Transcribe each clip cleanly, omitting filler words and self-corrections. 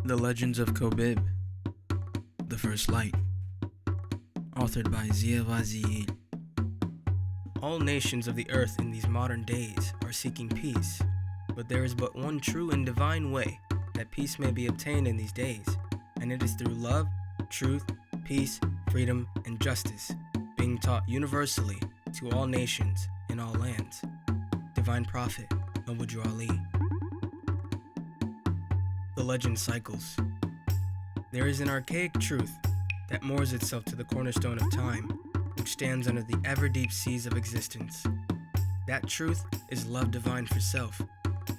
The Legends of Kobib, The First Light, authored by Zia Vazil. All nations of the earth in these modern days are seeking peace, but there is but one true and divine way that peace may be obtained in these days, and it is through love, truth, peace, freedom, and justice, being taught universally to all nations in all lands. Divine Prophet Nobuju Ali. The legend cycles. There is an archaic truth that moors itself to the cornerstone of time, which stands under the ever-deep seas of existence. That truth is love divine for self,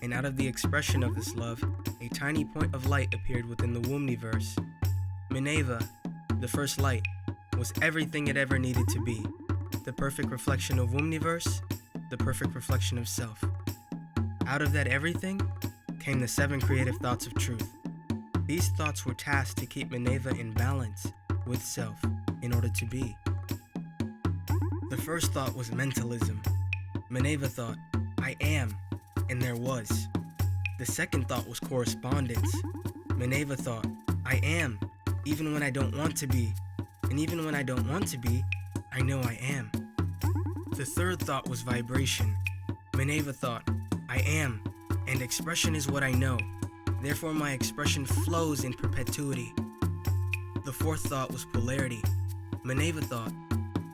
and out of the expression of this love, a tiny point of light appeared within the Womniverse. Minerva, the first light, was everything it ever needed to be, the perfect reflection of Womniverse, the perfect reflection of self. Out of that everything came the 7 creative thoughts of truth. These thoughts were tasked to keep Minerva in balance with self in order to be. The first thought was mentalism. Minerva thought, I am, and there was. The second thought was correspondence. Minerva thought, I am, even when I don't want to be, and even when I don't want to be, I know I am. The third thought was vibration. Minerva thought, I am, and expression is what I know. Therefore my expression flows in perpetuity. The fourth thought was polarity. Minerva thought,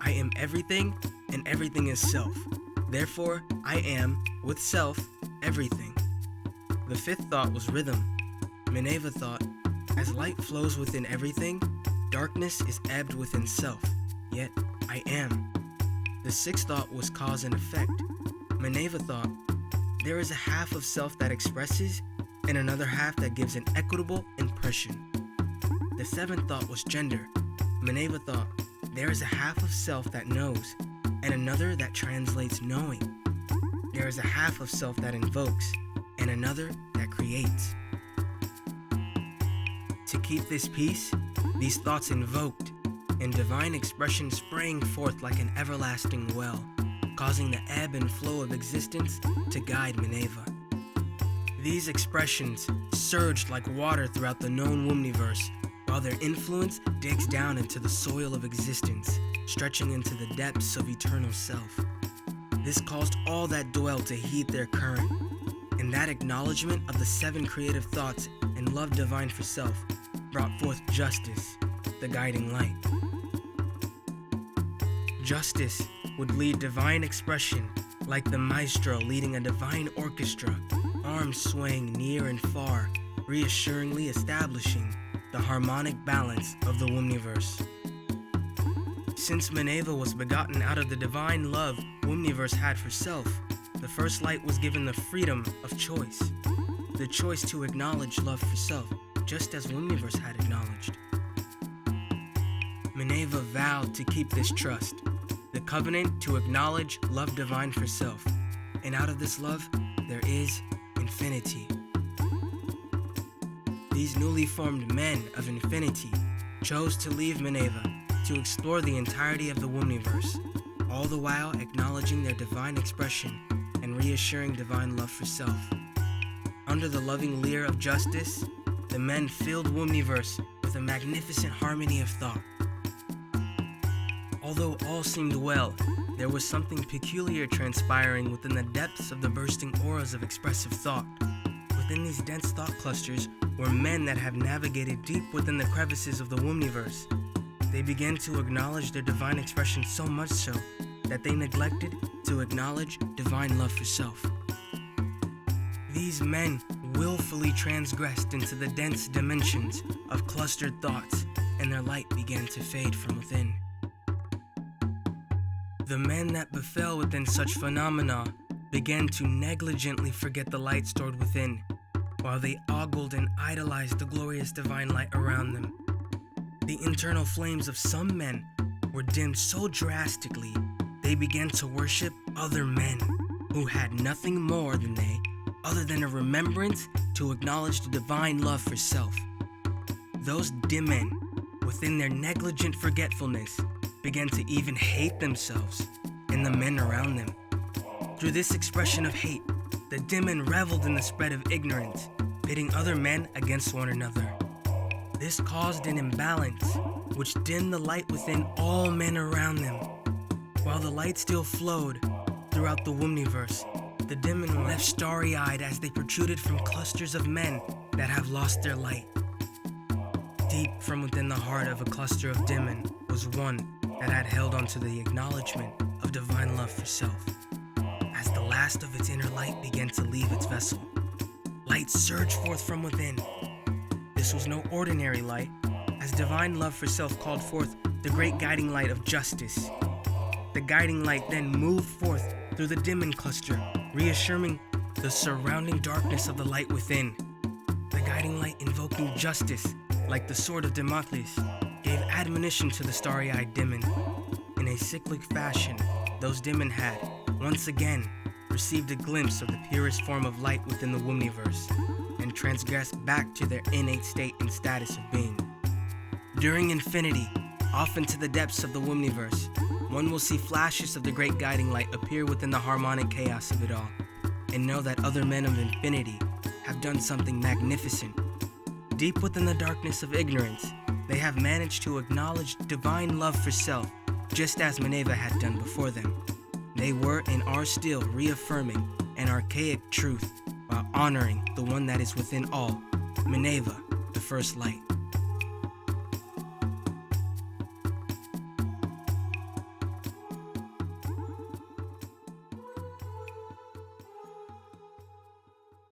I am everything, and everything is self. Therefore I am, with self, everything. The fifth thought was rhythm. Minerva thought, as light flows within everything, darkness is ebbed within self, yet I am. The sixth thought was cause and effect. Minerva thought, there is a half of self that expresses, and another half that gives an equitable impression. The seventh thought was gender. Minerva thought, there is a half of self that knows, and another that translates knowing. There is a half of self that invokes, and another that creates. To keep this peace, these thoughts invoked, and divine expression sprang forth like an everlasting well, causing the ebb and flow of existence to guide Minerva. These expressions surged like water throughout the known Womniverse, while their influence digs down into the soil of existence, stretching into the depths of eternal self. This caused all that dwell to heed their current, and that acknowledgement of the 7 creative thoughts and love divine for self brought forth justice, the guiding light. Justice would lead divine expression like the maestro leading a divine orchestra, arms swaying near and far, reassuringly establishing the harmonic balance of the Womniverse. Since Minerva was begotten out of the divine love Womniverse had for self, the first light was given the freedom of choice, the choice to acknowledge love for self, just as Womniverse had acknowledged. Minerva vowed to keep this trust, the covenant to acknowledge love divine for self, and out of this love, there is infinity. These newly formed men of infinity chose to leave Minerva to explore the entirety of the Womniverse, all the while acknowledging their divine expression and reassuring divine love for self. Under the loving leer of justice, the men filled Womniverse with a magnificent harmony of thought. Although all seemed well, there was something peculiar transpiring within the depths of the bursting auras of expressive thought. Within these dense thought clusters were men that have navigated deep within the crevices of the Womniverse. They began to acknowledge their divine expression so much so that they neglected to acknowledge divine love for self. These men willfully transgressed into the dense dimensions of clustered thoughts, and their light began to fade from within. The men that befell within such phenomena began to negligently forget the light stored within, while they ogled and idolized the glorious divine light around them. The internal flames of some men were dimmed so drastically, they began to worship other men who had nothing more than they, other than a remembrance to acknowledge the divine love for self. Those dim men, within their negligent forgetfulness, began to even hate themselves and the men around them. Through this expression of hate, the dim men reveled in the spread of ignorance, pitting other men against one another. This caused an imbalance, which dimmed the light within all men around them. While the light still flowed throughout the Womniverse, the Demon were left starry-eyed as they protruded from clusters of men that have lost their light. Deep from within the heart of a cluster of Demon was one that had held onto the acknowledgement of divine love for self. As the last of its inner light began to leave its vessel, light surged forth from within. This was no ordinary light, as divine love for self called forth the great guiding light of justice. The guiding light then moved forth through the Demon cluster, reassuring the surrounding darkness of the light within. The guiding light, invoking justice like the sword of Damocles, gave admonition to the starry-eyed Demon. In a cyclic fashion, those Demon had, once again, received a glimpse of the purest form of light within the Womniverse, and transgressed back to their innate state and status of being. During infinity, off into the depths of the Womniverse, one will see flashes of the great guiding light appear within the harmonic chaos of it all, and know that other men of infinity have done something magnificent. Deep within the darkness of ignorance, they have managed to acknowledge divine love for self, just as Minerva had done before them. They were and are still reaffirming an archaic truth while honoring the one that is within all, Minerva, the first light.